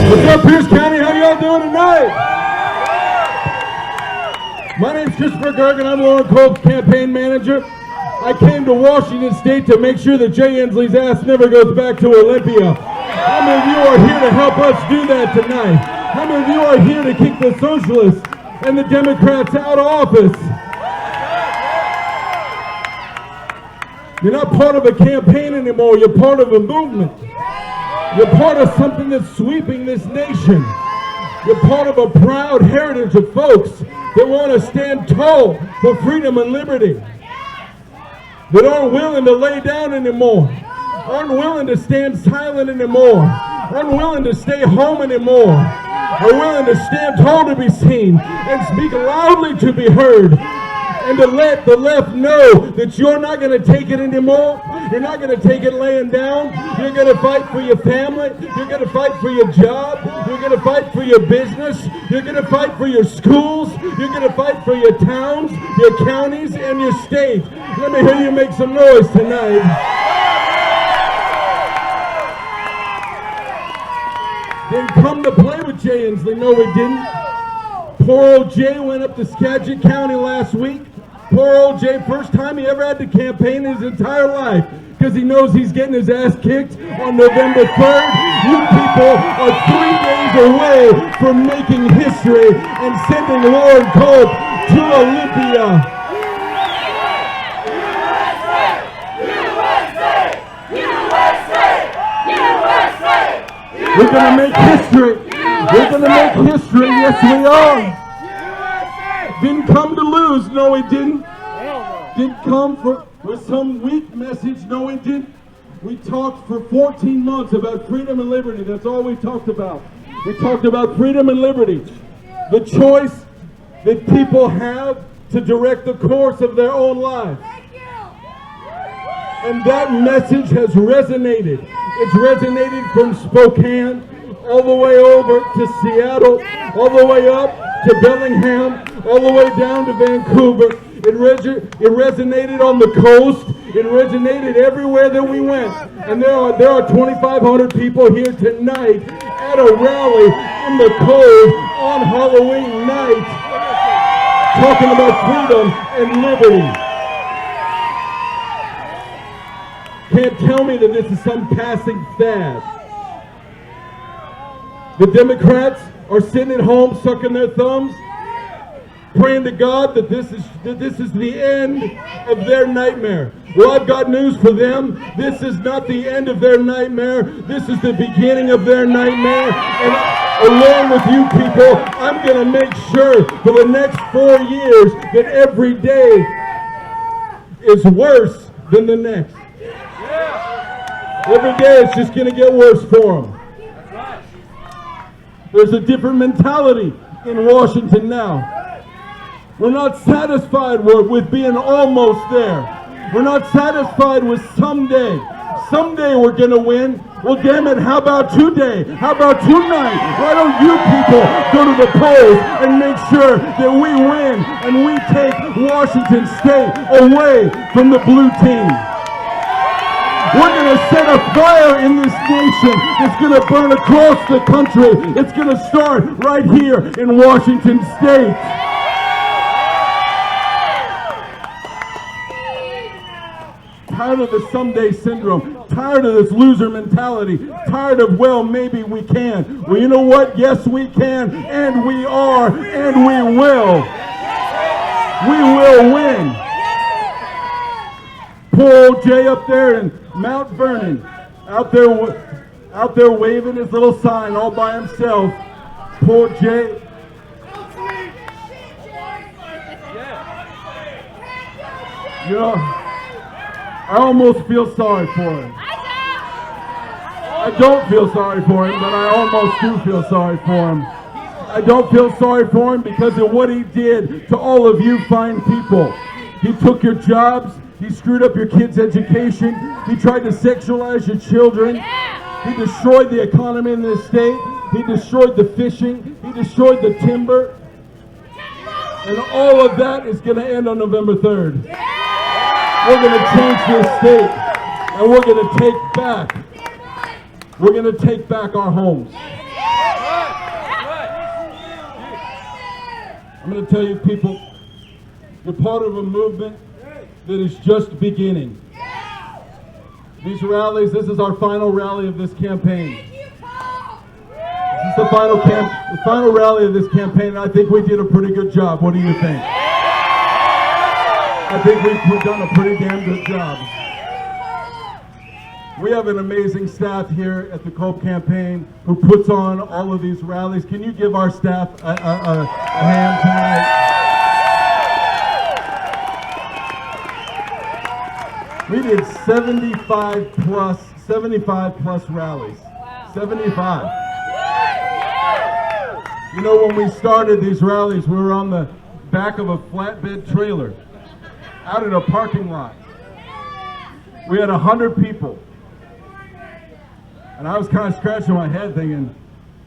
What's up, Pierce County? How y'all doing tonight? My name's Christopher Gergen. I'm Loren Culp's campaign manager. I came to Washington State to make sure that Jay Inslee's ass never goes back to Olympia. How many of you are here to help us do that tonight? How many of you are here to kick the socialists and the Democrats out of office? You're not part of a campaign anymore. You're part of a movement. You're part of something that's sweeping this nation. You're part of a proud heritage of folks that want to stand tall for freedom and liberty, that aren't willing to lay down anymore, aren't willing to stand silent anymore, aren't willing to stay home anymore, are willing to stand tall to be seen and speak loudly to be heard, and to let the left know that you're not going to take it anymore. You're not going to take it laying down. You're going to fight for your family. You're going to fight for your job. You're going to fight for your business. You're going to fight for your schools. You're going to fight for your towns, your counties, and your state. Let me hear you make some noise tonight. Didn't come to play with Jay Inslee. No, we didn't. Poor old Jay went up to Skagit County last week. Poor old Jay, first time he ever had to campaign in his entire life, because he knows he's getting his ass kicked on November 3rd. You people are 3 days away from making history and sending Loren Culp to Olympia. We're going to make history. We're going to make history. Yes, we are. Didn't come to lose. No, we didn't. Didn't come with some weak message. No, we didn't. We talked for 14 months about freedom and liberty. That's all we talked about. We talked about freedom and liberty. The choice that people have to direct the course of their own lives. And that message has resonated. It's resonated from Spokane all the way over to Seattle, all the way up to Bellingham, all the way down to Vancouver. It resonated on the coast. It resonated everywhere that we went. And there are 2,500 people here tonight at a rally in the cold on Halloween night talking about freedom and liberty. Can't tell me that this is some passing fad. The Democrats are sitting at home sucking their thumbs, praying to God that this is the end of their nightmare. Well, I've got news for them. This is not the end of their nightmare. This is the beginning of their nightmare. And along with you people, I'm going to make sure for the next 4 years that every day is worse than the next. Every day it's just going to get worse for them. There's a different mentality in Washington now. We're not satisfied with being almost there. We're not satisfied with someday. Someday we're going to win. Well, damn it, how about today? How about tonight? Why don't you people go to the polls and make sure that we win and we take Washington State away from the blue team? We're going to set a fire in this nation. It's going to burn across the country. It's going to start right here in Washington State. Tired of the someday syndrome. Tired of this loser mentality. Tired of, well, maybe we can. Well, you know what? Yes, we can. And we are. And we will. We will win. Poor old Jay up there in Mount Vernon, out there waving his little sign all by himself. Poor Jay. You know, I almost feel sorry for him. I don't feel sorry for him, but I almost do feel sorry for him. I don't feel sorry for him because of what he did to all of you fine people. He took your jobs. He screwed up your kids' education. He tried to sexualize your children. He destroyed the economy in this state. He destroyed the fishing. He destroyed the timber. And all of that is going to end on November 3rd. We're going to change this state. And we're going to take back our homes. I'm going to tell you, people, you're part of a movement that is just beginning. These rallies, this is our final rally of this campaign. This is the final rally of this campaign, and I think we did a pretty good job. What do you think? I think we've done a pretty damn good job. We have an amazing staff here at the Culp campaign who puts on all of these rallies. Can you give our staff a hand tonight? We did 75 plus rallies. Wow. 75. You know, when we started these rallies, we were on the back of a flatbed trailer out in a parking lot. We had 100 people. And I was kind of scratching my head thinking,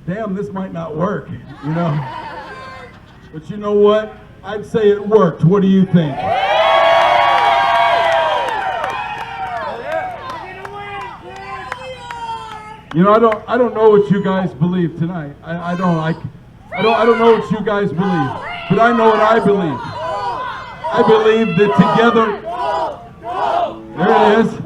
damn, this might not work, you know? But you know what? I'd say it worked. What do you think? You know, I don't know what you guys believe tonight. I don't know what you guys believe, but I know what I believe. I believe that together, there it is.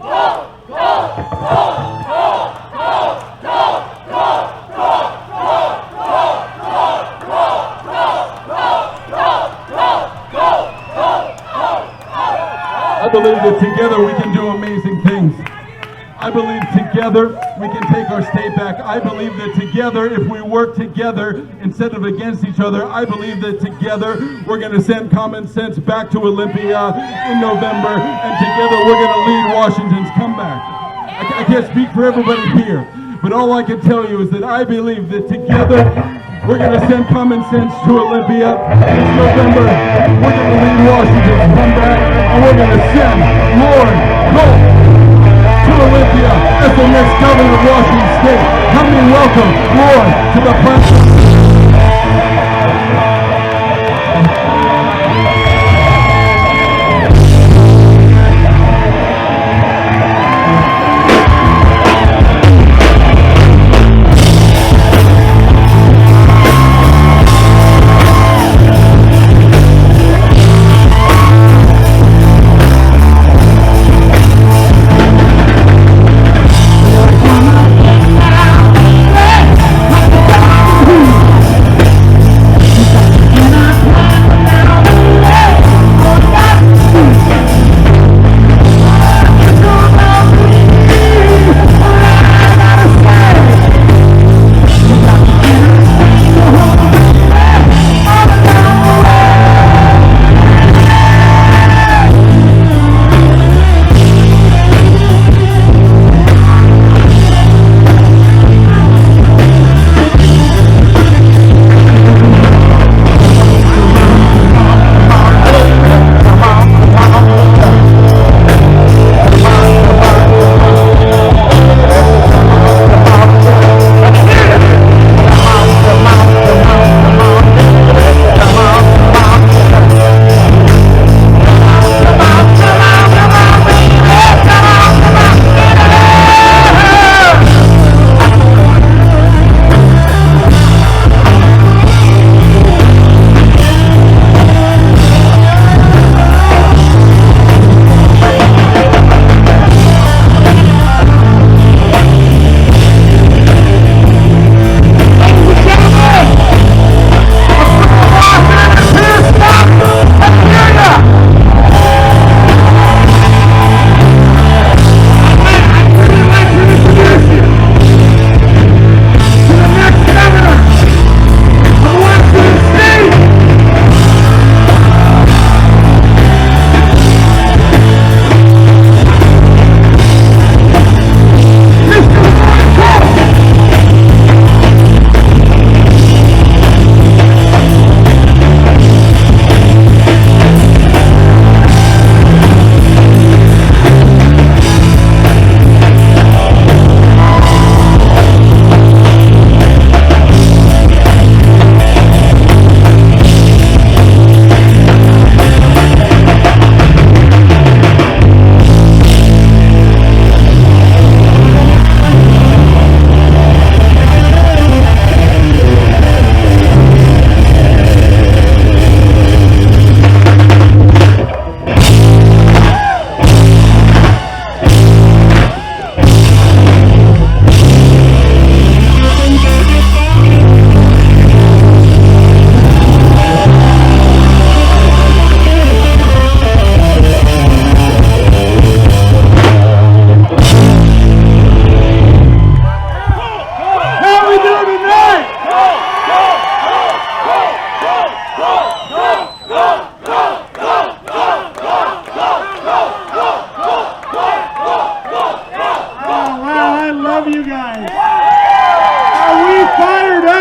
I believe that together we can do amazing things. I believe together we can take our state back. I believe that together, if we work together instead of against each other, I believe that together we're going to send common sense back to Olympia in November, and together we're going to lead Washington's comeback. I can't speak for everybody here, but all I can tell you is that I believe that together we're going to send common sense to Olympia this November. We're going to lead Washington's comeback, and we're going to send Loren Culp to Olympia as the next governor of Washington State. Help me welcome Loren to the platform.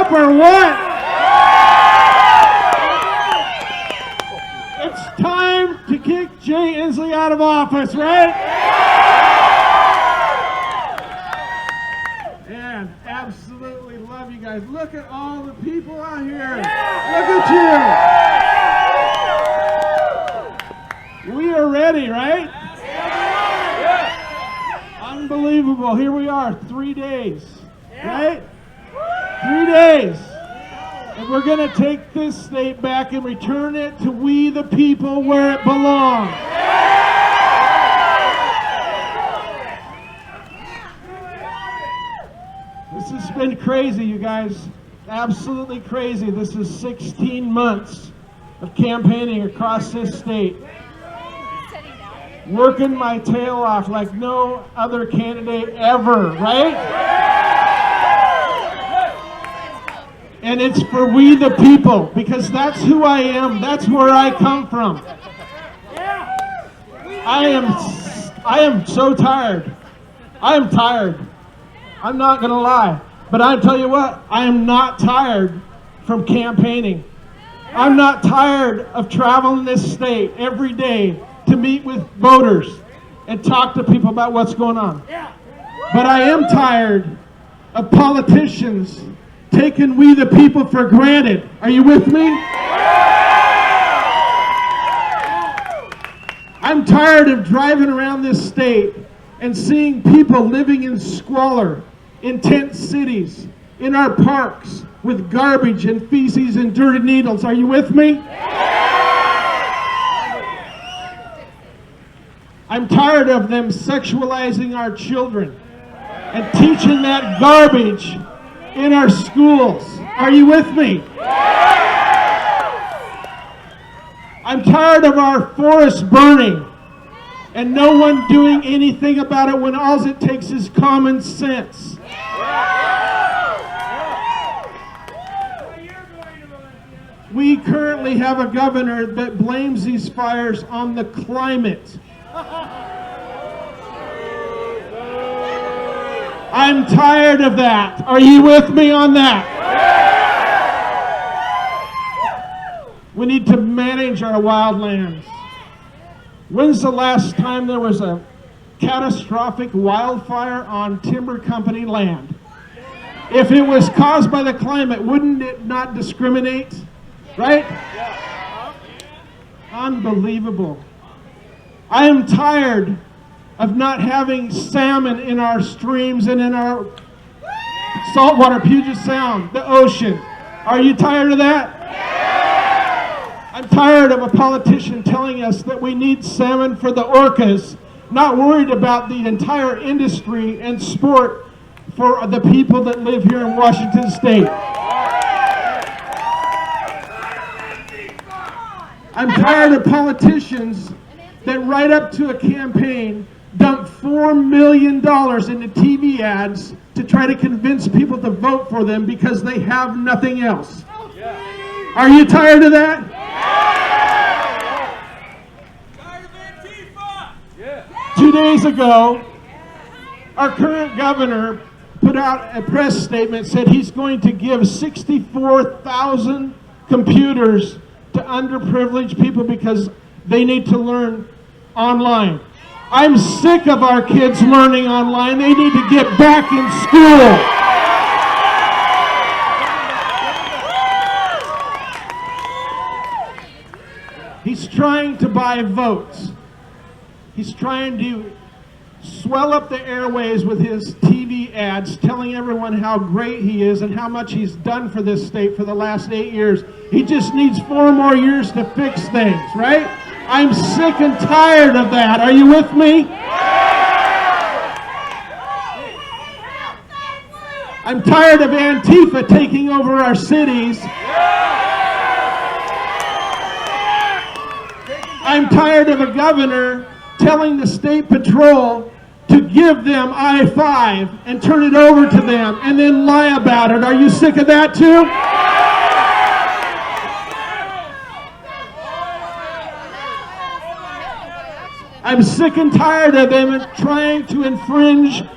up or what? It's time to kick Jay Inslee out of office, right? And absolutely love you guys. Look at all the people out here. Look at you. We are ready, right? Unbelievable. Here we are, 3 days, right? 3 days. And we're going to take this state back and return it to we the people where it belongs. This has been crazy, you guys. Absolutely crazy. This is 16 months of campaigning across this state. Working my tail off like no other candidate ever, right? And it's for we the people, because that's who I am. That's where I come from. I am so tired. I am tired. I'm not going to lie. But I tell you what, I am not tired from campaigning. I'm not tired of traveling this state every day to meet with voters and talk to people about what's going on. But I am tired of politicians taking we the people for granted. Are you with me? I'm tired of driving around this state and seeing people living in squalor, in tent cities, in our parks, with garbage and feces and dirty needles. Are you with me? I'm tired of them sexualizing our children and teaching that garbage in our schools. Are you with me? I'm tired of our forests burning and no one doing anything about it when all it takes is common sense. We currently have a governor that blames these fires on the climate. I'm tired of that. Are you with me on that? We need to manage our wildlands. When's the last time there was a catastrophic wildfire on timber company land? If it was caused by the climate, wouldn't it not discriminate? Right? Unbelievable. I am tired of not having salmon in our streams and in our saltwater Puget Sound, the ocean. Are you tired of that? I'm tired of a politician telling us that we need salmon for the orcas, not worried about the entire industry and sport for the people that live here in Washington State. I'm tired of politicians that right up to a campaign dump $4 million into TV ads to try to convince people to vote for them because they have nothing else. Are you tired of that? 2 days ago, our current governor put out a press statement, said he's going to give 64,000 computers to underprivileged people because they need to learn online. I'm sick of our kids learning online. They need to get back in school. He's trying to buy votes. He's trying to swell up the airways with his TV ads, telling everyone how great he is and how much he's done for this state for the last 8 years. He just needs 4 more years to fix things, right? I'm sick and tired of that. Are you with me? I'm tired of Antifa taking over our cities. I'm tired of a governor telling the state patrol to give them I-5 and turn it over to them and then lie about it. Are you sick of that too? I'm sick and tired of them trying to infringing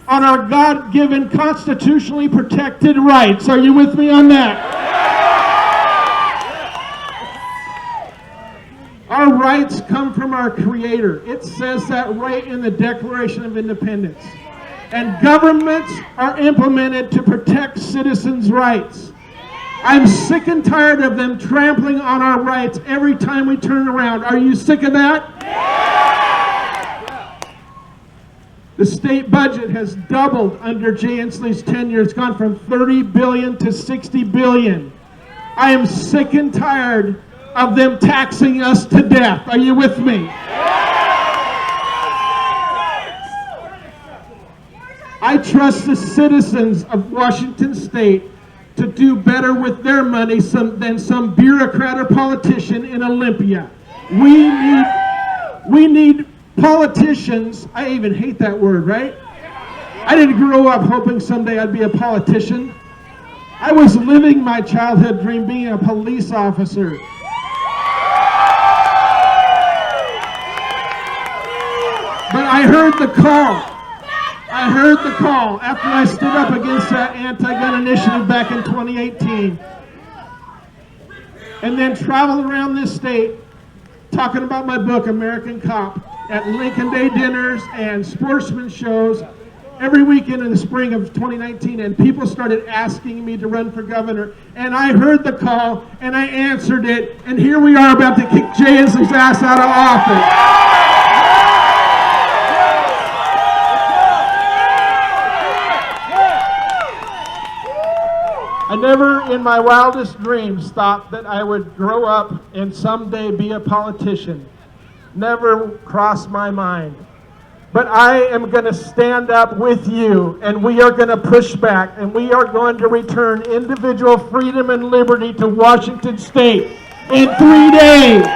on our God-given, constitutionally protected rights. Are you with me on that? Our rights come from our Creator. It says that right in the Declaration of Independence. And governments are implemented to protect citizens' rights. I'm sick and tired of them trampling on our rights every time we turn around. Are you sick of that? The state budget has doubled under Jay Inslee's tenure. It's gone from $30 billion to $60 billion. I am sick and tired of them taxing us to death. Are you with me? I trust the citizens of Washington State to do better with their money than some bureaucrat or politician in Olympia. We need politicians. I even hate that word, right? I didn't grow up hoping someday I'd be a politician. I was living my childhood dream being a police officer. But I heard the call. I heard the call after I stood up against that anti-gun initiative back in 2018. And then traveled around this state talking about my book, Loren Culp, at Lincoln Day dinners and sportsman shows every weekend in the spring of 2019. And people started asking me to run for governor. And I heard the call and I answered it. And here we are about to kick Jay Inslee's ass out of office. I never in my wildest dreams thought that I would grow up and someday be a politician. Never crossed my mind. But I am going to stand up with you, and we are going to push back, and we are going to return individual freedom and liberty to Washington State in 3 days.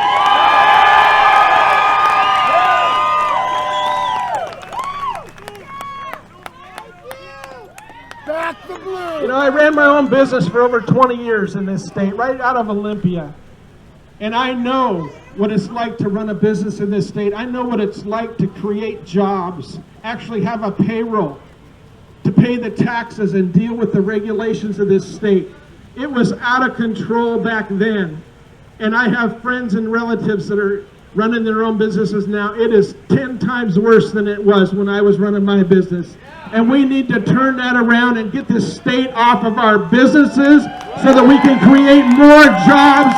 You know, I ran my own business for over 20 years in this state, right out of Olympia. And I know what it's like to run a business in this state. I know what it's like to create jobs, actually have a payroll, to pay the taxes and deal with the regulations of this state. It was out of control back then. And I have friends and relatives that are running their own businesses now. It is 10 times worse than it was when I was running my business. And we need to turn that around and get this state off of our businesses so that we can create more jobs.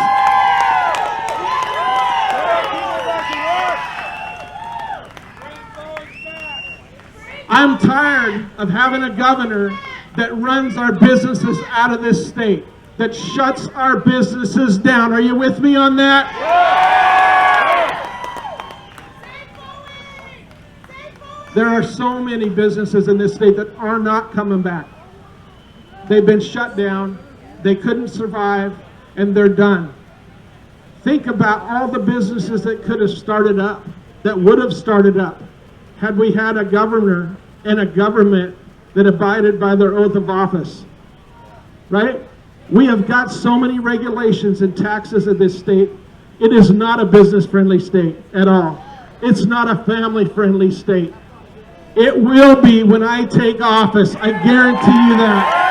I'm tired of having a governor that runs our businesses out of this state, that shuts our businesses down. Are you with me on that? There are so many businesses in this state that are not coming back. They've been shut down, they couldn't survive, and they're done. Think about all the businesses that could have started up, that would have started up, had we had a governor and a government that abided by their oath of office, right? We have got so many regulations and taxes in this state. It is not a business-friendly state at all. It's not a family-friendly state. It will be when I take office. I guarantee you that.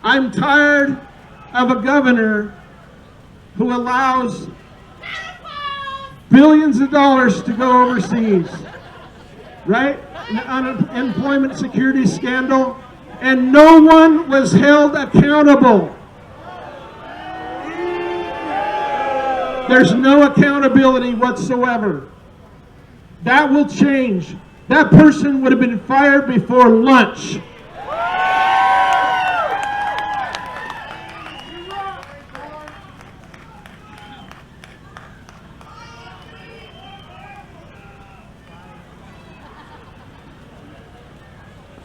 I'm tired of a governor who allows billions of dollars to go overseas, right? An unemployment security scandal, and no one was held accountable. There's no accountability whatsoever. That will change. That person would have been fired before lunch.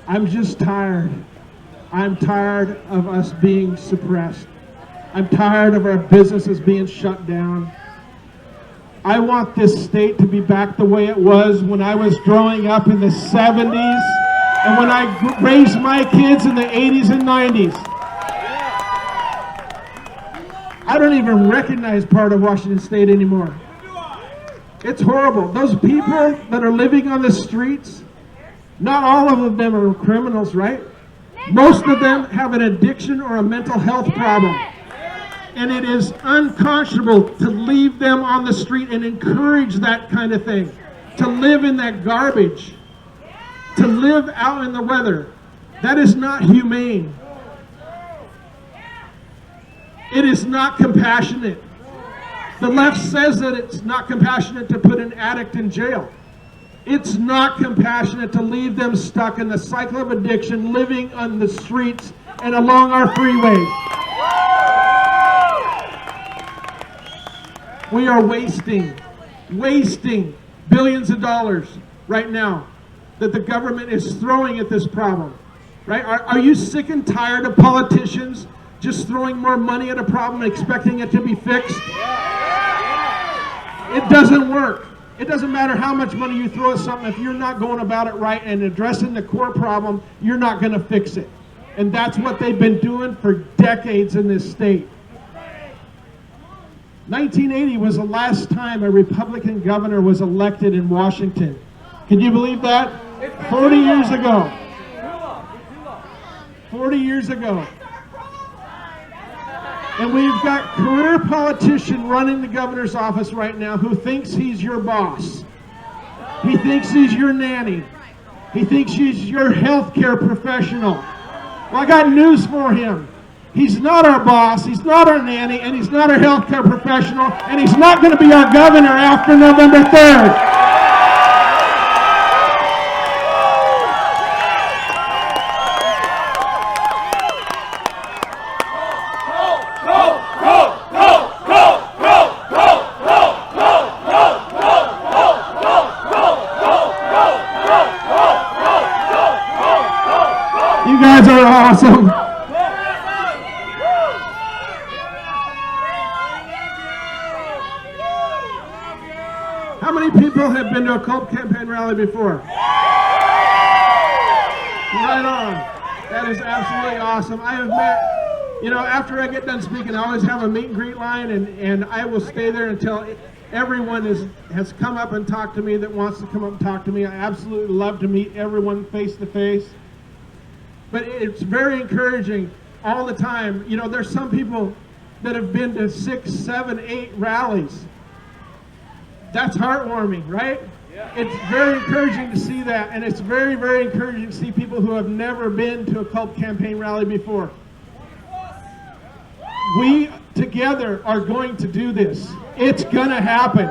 I'm just tired. I'm tired of us being suppressed. I'm tired of our businesses being shut down. I want this state to be back the way it was when I was growing up in the 70s and when I raised my kids in the 80s and 90s. I don't even recognize part of Washington State anymore. It's horrible. Those people that are living on the streets, not all of them are criminals, right? Most of them have an addiction or a mental health problem. And it is unconscionable to leave them on the street and encourage that kind of thing. To live in that garbage. To live out in the weather. That is not humane. It is not compassionate. The left says that it's not compassionate to put an addict in jail. It's not compassionate to leave them stuck in the cycle of addiction, living on the streets and along our freeways. We are wasting billions of dollars right now that the government is throwing at this problem. Right? Are you sick and tired of politicians just throwing more money at a problem and expecting it to be fixed? It doesn't work. It doesn't matter how much money you throw at something. If you're not going about it right and addressing the core problem, you're not going to fix it. And that's what they've been doing for decades in this state. 1980 was the last time a Republican governor was elected in Washington. Can you believe that? 40 years ago. 40 years ago. And we've got a career politician running the governor's office right now who thinks he's your boss. He thinks he's your nanny. He thinks he's your healthcare professional. Well, I got news for him. He's not our boss, he's not our nanny, and he's not our healthcare professional, and he's not going to be our governor after November 3rd. You guys are awesome. How many people have been to a Culp campaign rally before? Right on. That is absolutely awesome. I have met, after I get done speaking, I always have a meet and greet line, and I will stay there until everyone has come up and talked to me that wants to come up and talk to me. I absolutely love to meet everyone face to face. But it's very encouraging all the time. There's some people that have been to 6, 7, 8 rallies. That's heartwarming, right? Yeah. It's very encouraging to see that, and it's very, very encouraging to see people who have never been to a Culp campaign rally before. We together are going to do this. It's gonna happen.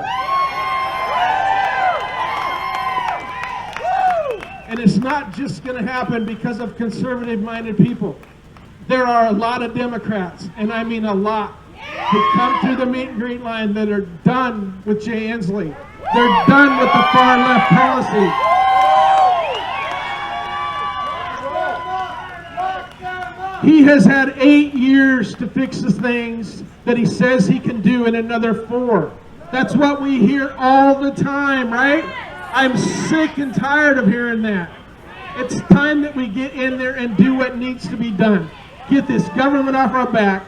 And it's not just going to happen because of conservative-minded people. There are a lot of Democrats, and I mean a lot, who come through the meet and greet line that are done with Jay Inslee. They're done with the far left policy. He has had 8 years to fix the things that he says he can do in another 4. That's what we hear all the time, right? I'm sick and tired of hearing that. It's time that we get in there and do what needs to be done. Get this government off our back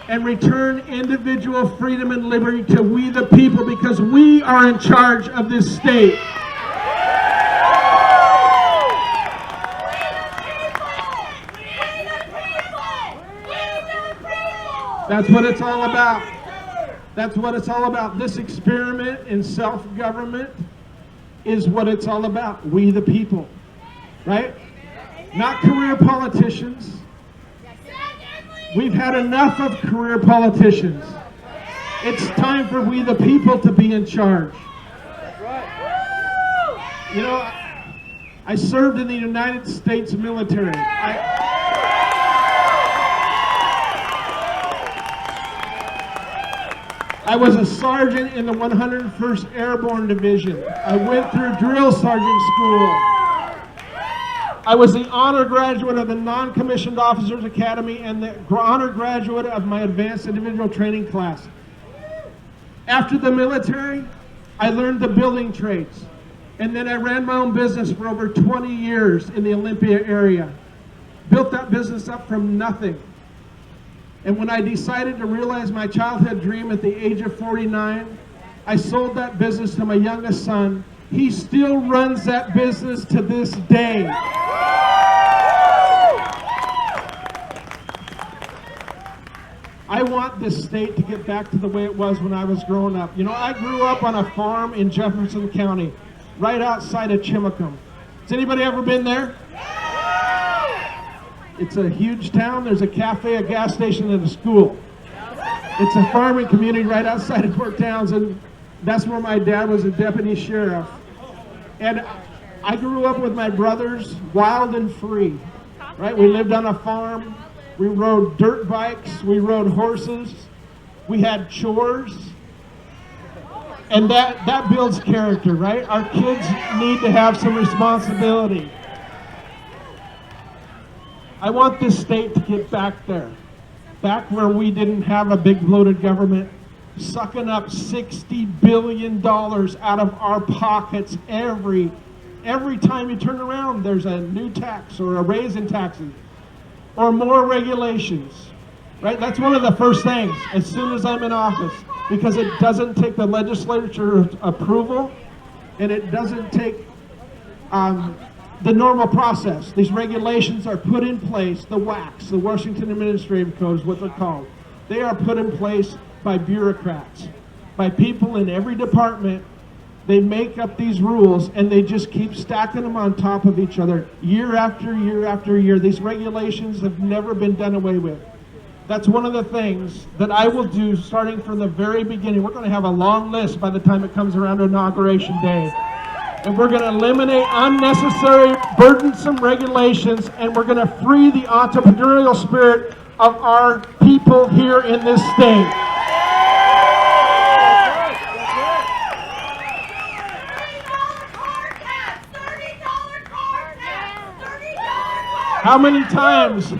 and return individual freedom and liberty to we the people, because we are in charge of this state. That's what it's all about. That's what it's all about. This experiment in self-government is what it's all about. We the people, right? Not career politicians. We've had enough of career politicians. It's time for we the people to be in charge. I served in the United States military. I was a sergeant in the 101st Airborne Division. I went through drill sergeant school. I was the honor graduate of the Non-Commissioned Officers Academy and the honor graduate of my advanced individual training class. After the military, I learned the building trades. And then I ran my own business for over 20 years in the Olympia area. Built that business up from nothing. And when I decided to realize my childhood dream at the age of 49, I sold that business to my youngest son. He still runs that business to this day. I want this state to get back to the way it was when I was growing up. You know, I grew up on a farm in Jefferson County, right outside of Chimacum. Has anybody ever been there? It's a huge town. There's a cafe, a gas station, and a school. It's a farming community right outside of Port Townsend. That's where my dad was a deputy sheriff. And I grew up with my brothers, wild and free, right? We lived on a farm. We rode dirt bikes. We rode horses. We had chores. And that builds character, right? Our kids need to have some responsibility. I want this state to get back there, back where we didn't have a big bloated government sucking up $60 billion out of our pockets every time you turn around. There's a new tax or a raise in taxes or more regulations, right? That's one of the first things as soon as I'm in office, because it doesn't take the legislature approval and it doesn't take the normal process. These regulations are put in place, the WACs, the Washington Administrative Code is what they're called. They are put in place by bureaucrats, by people in every department. They make up these rules and they just keep stacking them on top of each other year after year after year. These regulations have never been done away with. That's one of the things that I will do starting from the very beginning. We're going to have a long list by the time it comes around to Inauguration Day. And we're going to eliminate unnecessary, burdensome regulations, and we're going to free the entrepreneurial spirit of our people here in this state. How many times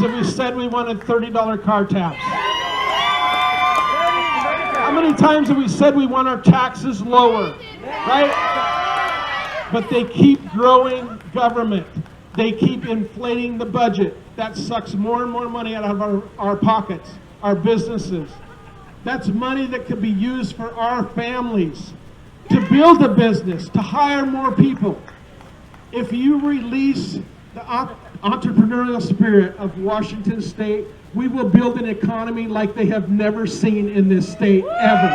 have we said we wanted $30 car taps? How many times have we said we want our taxes lower, right? But they keep growing government. They keep inflating the budget. That sucks more and more money out of our pockets, our businesses. That's money that could be used for our families, to build a business, to hire more people. If you release the entrepreneurial spirit of Washington State, we will build an economy like they have never seen in this state ever.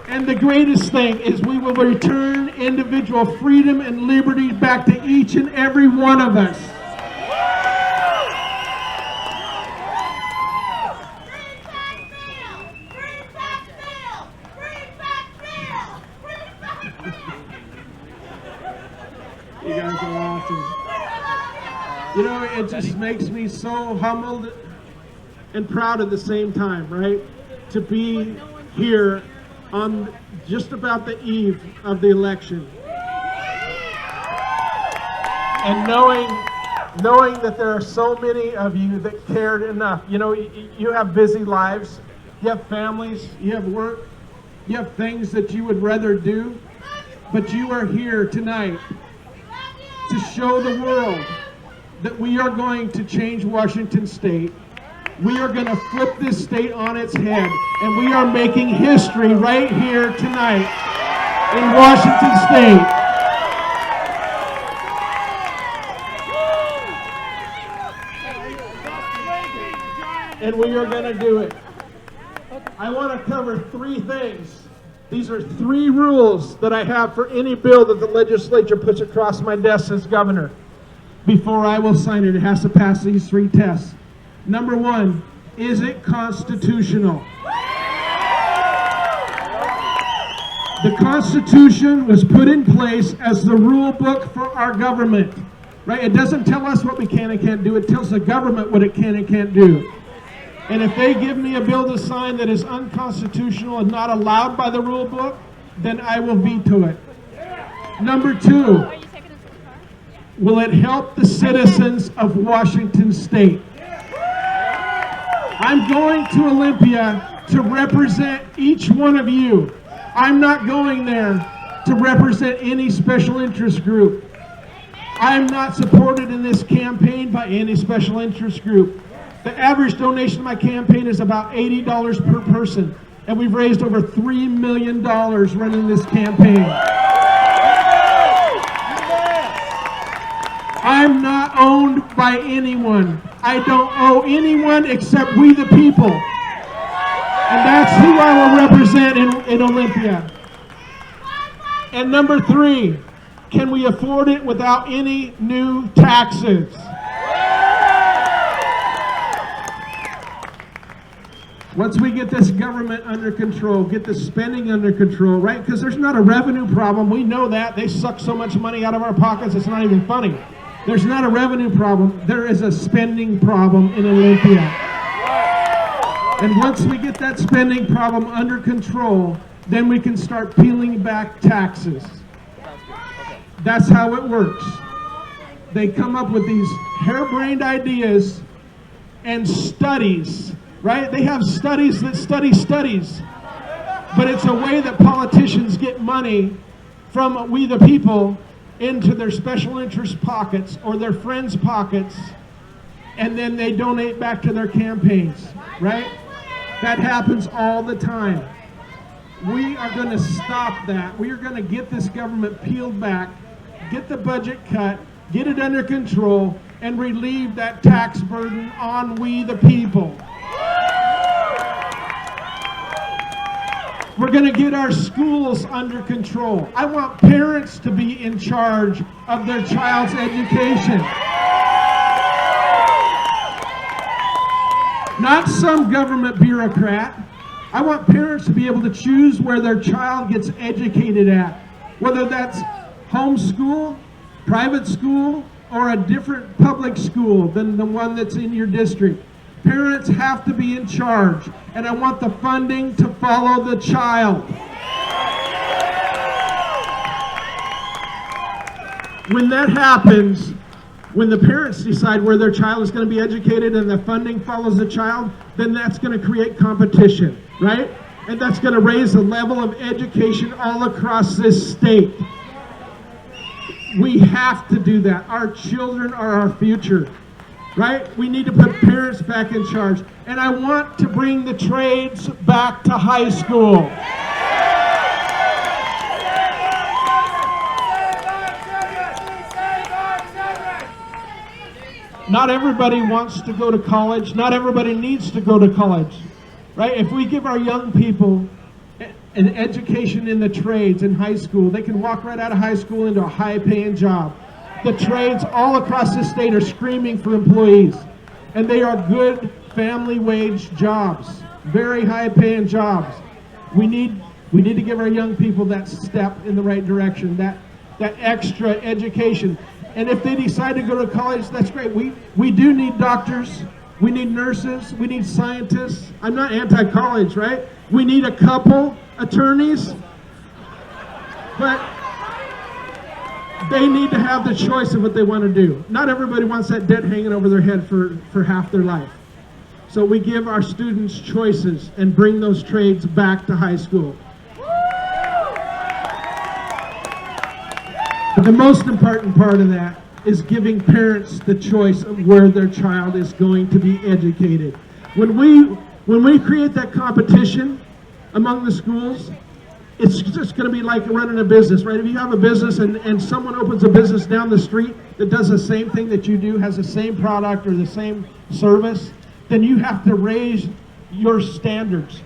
And the greatest thing is we will return individual freedom and liberty back to each and every one of us. You guys are awesome. You know, it just makes me so humbled and proud at the same time, right? To be here on just about the eve of the election. And knowing that there are so many of you that cared enough. You know, you have busy lives, you have families, you have work, you have things that you would rather do, but you are here tonight to show the world that we are going to change Washington State. We are going to flip this state on its head, and we are making history right here tonight in Washington State. And we are going to do it. I want to cover three things. These are three rules that I have for any bill that the legislature puts across my desk as governor. Before I will sign it, it has to pass these three tests. Number one, is it constitutional? The Constitution was put in place as the rule book for our government, right? It doesn't tell us what we can and can't do. It tells the government what it can and can't do. And if they give me a bill to sign that is unconstitutional and not allowed by the rule book, then I will veto it. Number two, will it help the citizens of Washington State? I'm going to Olympia to represent each one of you. I'm not going there to represent any special interest group. I am not supported in this campaign by any special interest group. The average donation to my campaign is about $80 per person, and we've raised over $3 million running this campaign. I'm not owned by anyone. I don't owe anyone except we the people. And that's who I will represent in Olympia. And number 3, can we afford it without any new taxes? Once we get this government under control, get the spending under control, right? Because there's not a revenue problem. We know that. They suck so much money out of our pockets, it's not even funny. There's not a revenue problem. There is a spending problem in Olympia. And once we get that spending problem under control, then we can start peeling back taxes. That's how it works. They come up with these harebrained ideas and studies, right? They have studies that study studies. But it's a way that politicians get money from we the people into their special interest pockets or their friends' pockets, and then they donate back to their campaigns, right? That happens all the time. We are going to stop that. We are going to get this government peeled back, get the budget cut, get it under control, and relieve that tax burden on we the people. We're going to get our schools under control. I want parents to be in charge of their child's education. Not some government bureaucrat. I want parents to be able to choose where their child gets educated at, whether that's homeschool, private school, or a different public school than the one that's in your district. Parents have to be in charge, and I want the funding to follow the child. When that happens, when the parents decide where their child is going to be educated and the funding follows the child, then that's going to create competition, right? And that's going to raise the level of education all across this state. We have to do that. Our children are our future. Right? We need to put parents back in charge. And I want to bring the trades back to high school. Not everybody wants to go to college. Not everybody needs to go to college. Right? If we give our young people an education in the trades in high school, they can walk right out of high school into a high-paying job. The trades all across the state are screaming for employees, and they are good family wage jobs, very high paying jobs. We need to give our young people that step in the right direction, that extra education. And if they decide to go to college, that's great. We do need doctors, we need nurses, we need scientists. I'm not anti-college, right? We need a couple attorneys, but they need to have the choice of what they want to do. Not everybody wants that debt hanging over their head for half their life. So we give our students choices and bring those trades back to high school. But the most important part of that is giving parents the choice of where their child is going to be educated. When we create that competition among the schools, it's just going to be like running a business, right? If you have a business and someone opens a business down the street that does the same thing that you do, has the same product or the same service, then you have to raise your standards,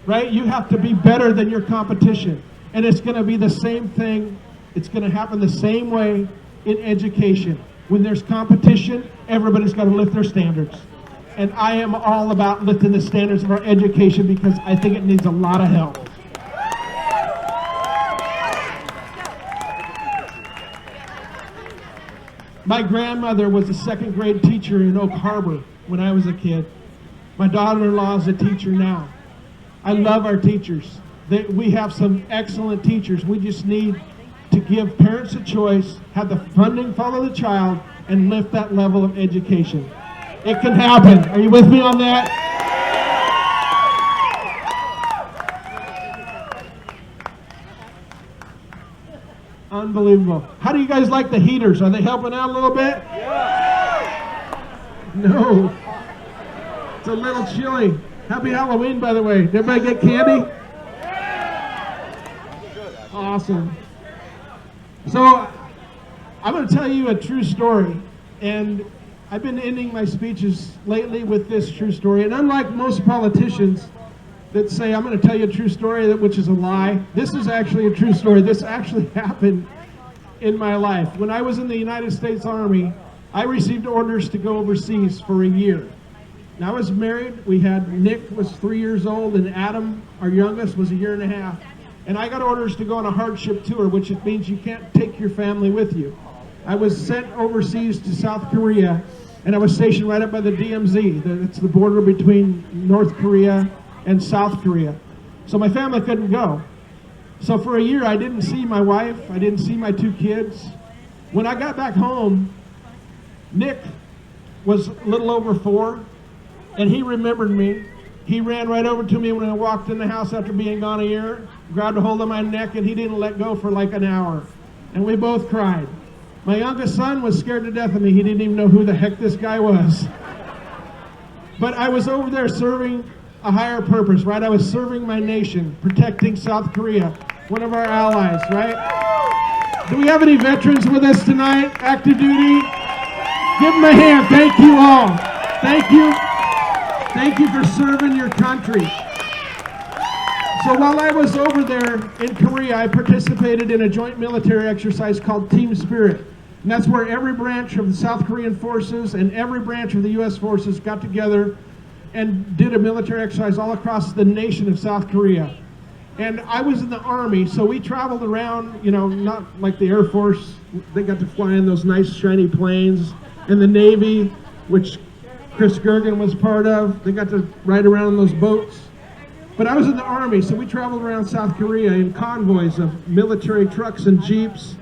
right? You have to be better than your competition. And it's going to be the same thing. It's going to happen the same way in education. When there's competition, everybody's got to lift their standards. And I am all about lifting the standards of our education because I think it needs a lot of help. My grandmother was a second grade teacher in Oak Harbor when I was a kid. My daughter-in-law is a teacher now. I love our teachers. We have some excellent teachers. We just need to give parents a choice, have the funding follow the child, and lift that level of education. It can happen. Are you with me on that? Unbelievable. How do you guys like the heaters? Are they helping out a little bit? No. It's a little chilly. Happy Halloween, by the way. Did everybody get candy? Awesome. So, I'm going to tell you a true story. And I've been ending my speeches lately with this true story. And unlike most politicians that say, I'm going to tell you a true story, which is a lie, this is actually a true story. This actually happened in my life. When I was in the United States Army, I received orders to go overseas for a year. And I was married. We had, Nick was 3 years old, and Adam, our youngest, was a year and a half. And I got orders to go on a hardship tour, which it means you can't take your family with you. I was sent overseas to South Korea, and I was stationed right up by the DMZ. It's the border between North Korea and South Korea. So my family couldn't go. So for a year, I didn't see my wife. I didn't see my 2 kids. When I got back home, Nick was a little over 4, and he remembered me. He ran right over to me when I walked in the house after being gone a year, grabbed a hold of my neck, and he didn't let go for like an hour. And we both cried. My youngest son was scared to death of me. He didn't even know who the heck this guy was. But I was over there serving a higher purpose, right? I was serving my nation, protecting South Korea, one of our allies, right? Do we have any veterans with us tonight, active duty? Give them a hand. Thank you all. Thank you. Thank you for serving your country. So while I was over there in Korea, I participated in a joint military exercise called Team Spirit. And that's where every branch of the South Korean forces and every branch of the U.S. forces got together and did a military exercise all across the nation of South Korea. And I was in the Army, so we traveled around, you know, not like the Air Force. They got to fly in those nice shiny planes. And the Navy, which Chris Gergen was part of, they got to ride around in those boats. But I was in the Army, so we traveled around South Korea in convoys of military trucks and jeeps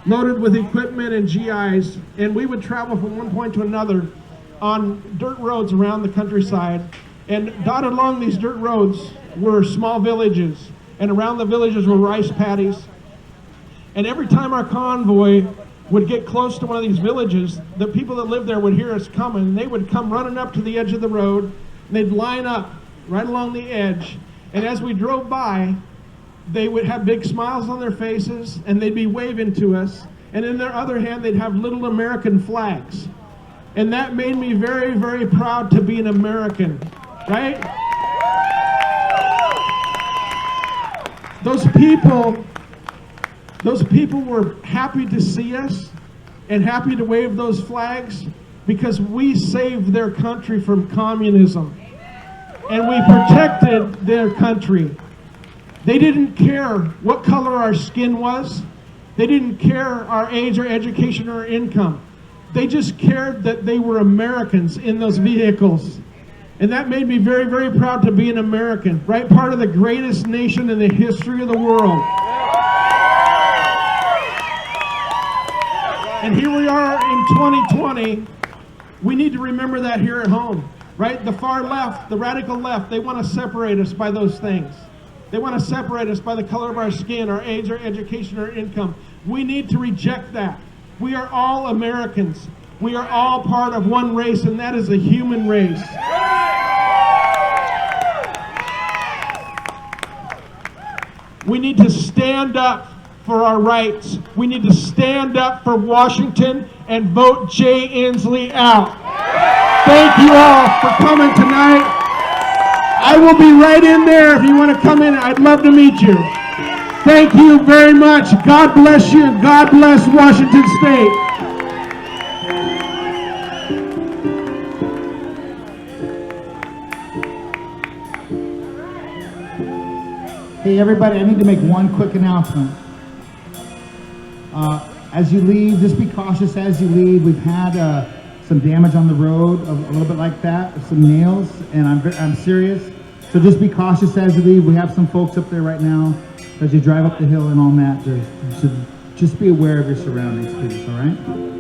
loaded with equipment and GIs, and we would travel from one point to another on dirt roads around the countryside. And dotted along these dirt roads were small villages, and around the villages were rice paddies. And every time our convoy would get close to one of these villages, the people that lived there would hear us coming, and they would come running up to the edge of the road, and they'd line up right along the edge. And as we drove by, they would have big smiles on their faces, and they'd be waving to us. And in their other hand, they'd have little American flags. And that made me very, very proud to be an American, right? Those people were happy to see us and happy to wave those flags because we saved their country from communism. And we protected their country. They didn't care what color our skin was. They didn't care our age or education or income. They just cared that they were Americans in those vehicles. And that made me very, very proud to be an American, right? Part of the greatest nation in the history of the world. And here we are in 2020. We need to remember that here at home. Right? The far left, the radical left, they want to separate us by those things. They want to separate us by the color of our skin, our age, our education, our income. We need to reject that. We are all Americans. We are all part of one race, and that is the human race. We need to stand up for our rights. We need to stand up for Washington and vote Jay Inslee out. Thank you all for coming tonight. I will be right in there if you want to come in. I'd love to meet you. Thank you very much. God bless you, and God bless Washington State. Hey everybody, I need to make one quick announcement. As you leave, just be cautious as you leave. We've had some damage on the road, a little bit like that, some nails, and I'm serious. So just be cautious as you leave. We have some folks up there right now as you drive up the hill and all that. You should just be aware of your surroundings, please, all right?